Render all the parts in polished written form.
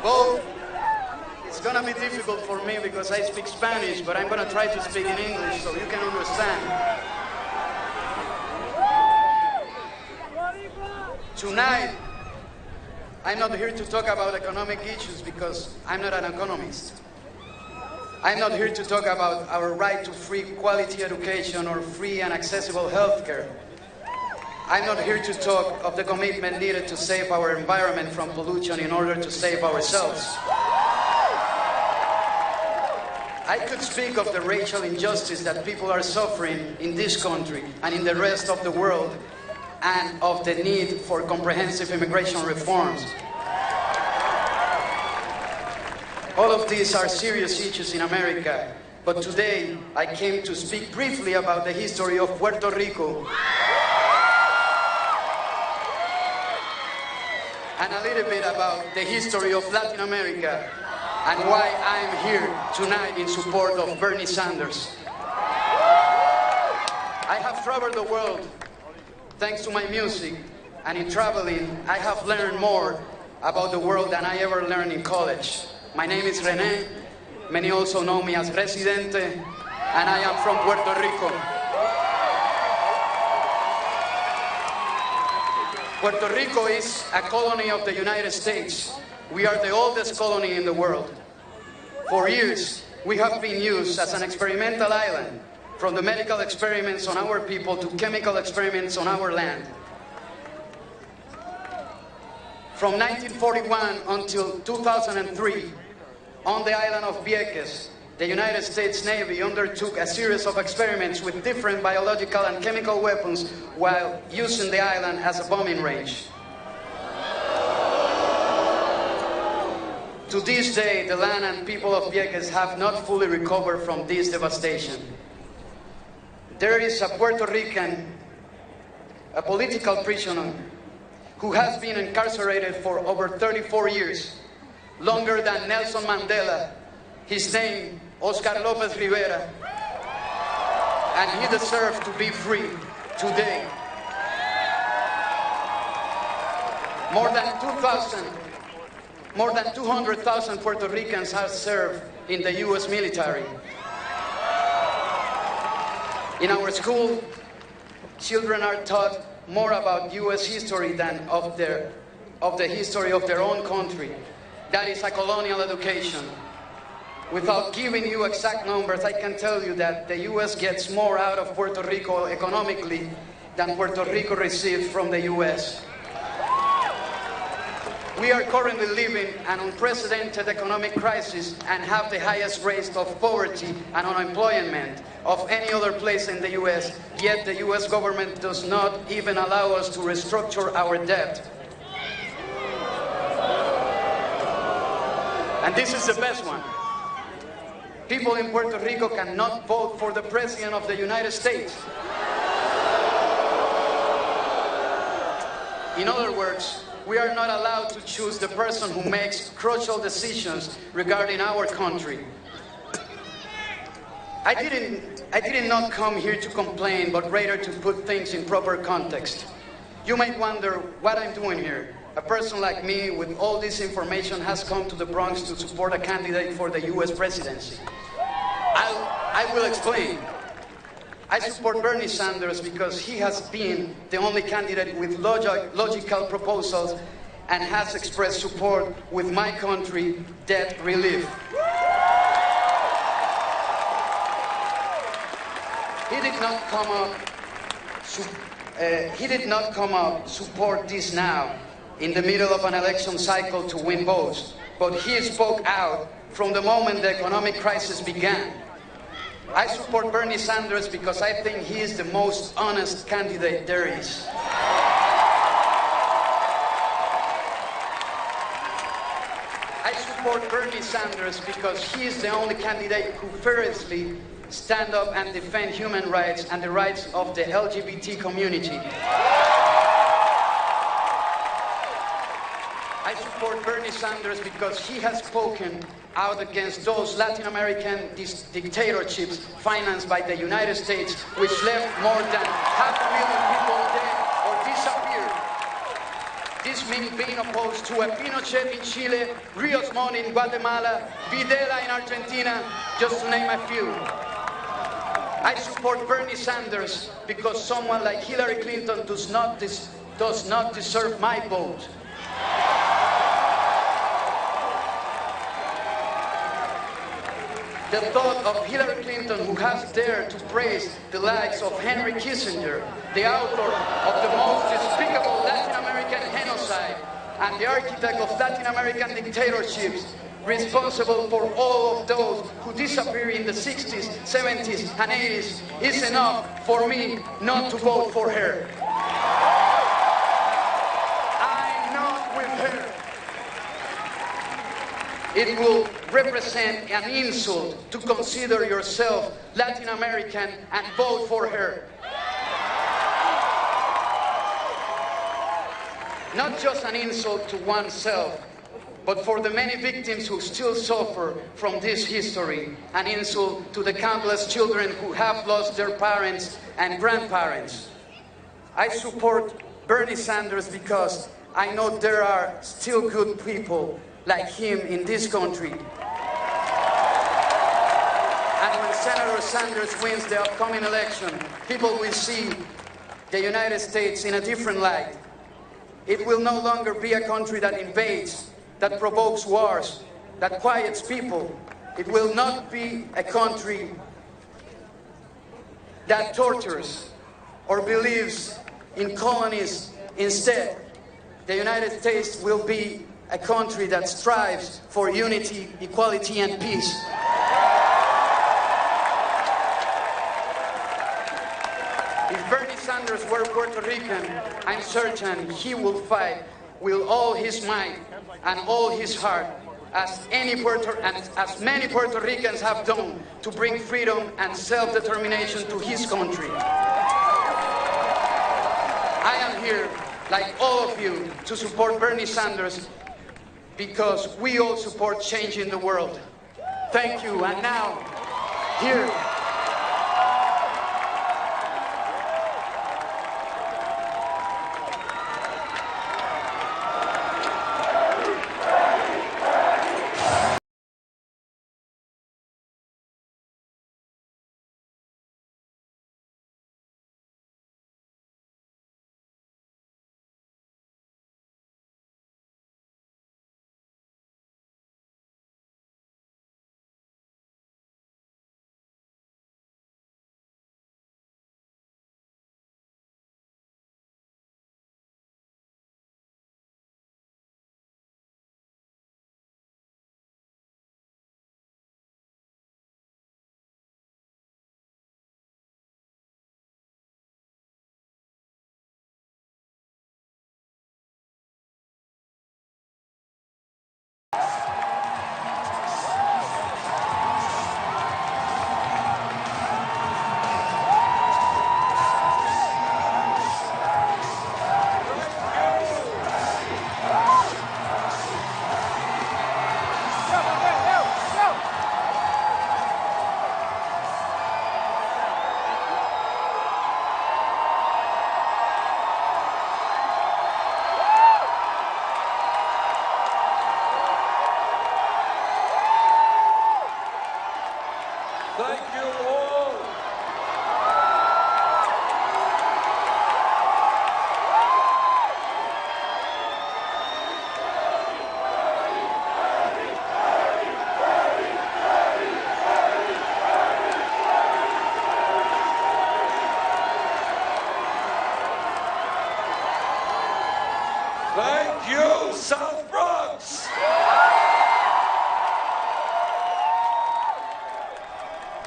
Well, it's gonna be difficult for me because I speak Spanish, but I'm gonna try to speak in English so you can understand. Tonight, I'm not here to talk about economic issues because I'm not an economist. I'm not here to talk about our right to free quality education or free and accessible healthcare. I'm not here to talk of the commitment needed to save our environment from pollution in order to save ourselves. I could speak of the racial injustice that people are suffering in this country and in the rest of the world, and of the need for comprehensive immigration reforms. All of these are serious issues in America, but today I came to speak briefly about the history of Puerto Rico and a little bit about the history of Latin America and why I'm here tonight in support of Bernie Sanders. I have traveled the world thanks to my music, and in traveling, I have learned more about the world than I ever learned in college. My name is René. Many also know me as Residente, and I am from Puerto Rico. Puerto Rico is a colony of the United States. We are the oldest colony in the world. For years, we have been used as an experimental island, from the medical experiments on our people to chemical experiments on our land. From 1941 until 2003, on the island of Vieques, the United States Navy undertook a series of experiments with different biological and chemical weapons while using the island as a bombing range. To this day, the land and people of Vieques have not fully recovered from this devastation. There is a Puerto Rican, a political prisoner, who has been incarcerated for over 34 years, longer than Nelson Mandela. His name, Oscar López Rivera, and he deserves to be free today. More than 200,000 Puerto Ricans have served in the U.S. military. In our school, children are taught more about U.S. history than of the history of their own country. That is a colonial education. Without giving you exact numbers, I can tell you that the U.S. gets more out of Puerto Rico economically than Puerto Rico receives from the U.S. We are currently living an unprecedented economic crisis and have the highest rates of poverty and unemployment of any other place in the U.S., yet the U.S. government does not even allow us to restructure our debt. And this is the best one. People in Puerto Rico cannot vote for the President of the United States. In other words, we are not allowed to choose the person who makes crucial decisions regarding our country. I did not come here to complain, but rather to put things in proper context. You might wonder what I'm doing here. A person like me with all this information has come to the Bronx to support a candidate for the U.S. presidency. I will explain. I support Bernie Sanders because he has been the only candidate with logical proposals and has expressed support with my country, debt relief. He did not come up support this now in the middle of an election cycle to win votes, but he spoke out from the moment the economic crisis began. I support Bernie Sanders because I think he is the most honest candidate there is. I support Bernie Sanders because he is the only candidate who fearlessly stand up and defend human rights and the rights of the LGBT community. I support Bernie Sanders because he has spoken out against those Latin American dictatorships financed by the United States, which left more than 500,000 people dead or disappeared. These being opposed to a Pinochet in Chile, Rios Montt in Guatemala, Videla in Argentina, just to name a few. I support Bernie Sanders because someone like Hillary Clinton does not deserve my vote. The thought of Hillary Clinton, who has dared to praise the likes of Henry Kissinger, the author of the most despicable Latin American genocide and the architect of Latin American dictatorships, responsible for all of those who disappeared in the 60s, 70s, and 80s, is enough for me not to vote for her. I'm not with her. It will represent an insult to consider yourself Latin American and vote for her. Not just an insult to oneself, but for the many victims who still suffer from this history, an insult to the countless children who have lost their parents and grandparents. I support Bernie Sanders because I know there are still good people like him in this country. And when Senator Sanders wins the upcoming election, people will see the United States in a different light. It will no longer be a country that invades, that provokes wars, that quiets people. It will not be a country that tortures or believes in colonies. Instead, the United States will be a country that strives for unity, equality, and peace. If Bernie Sanders were Puerto Rican, I'm certain he will fight with all his might and all his heart, as many Puerto Ricans have done to bring freedom and self-determination to his country. I am here, like all of you, to support Bernie Sanders because we all support change in the world. Thank you, and now, here. Thank you, South Bronx.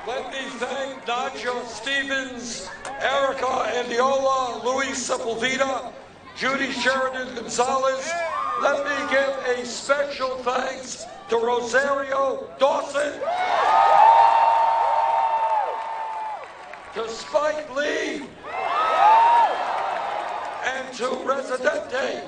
Let me thank Nacho Stevens, Erica Andiola, Luis Sepulveda, Judy Sheridan Gonzalez. Let me give a special thanks to Rosario Dawson, to Spike Lee, and to Residente.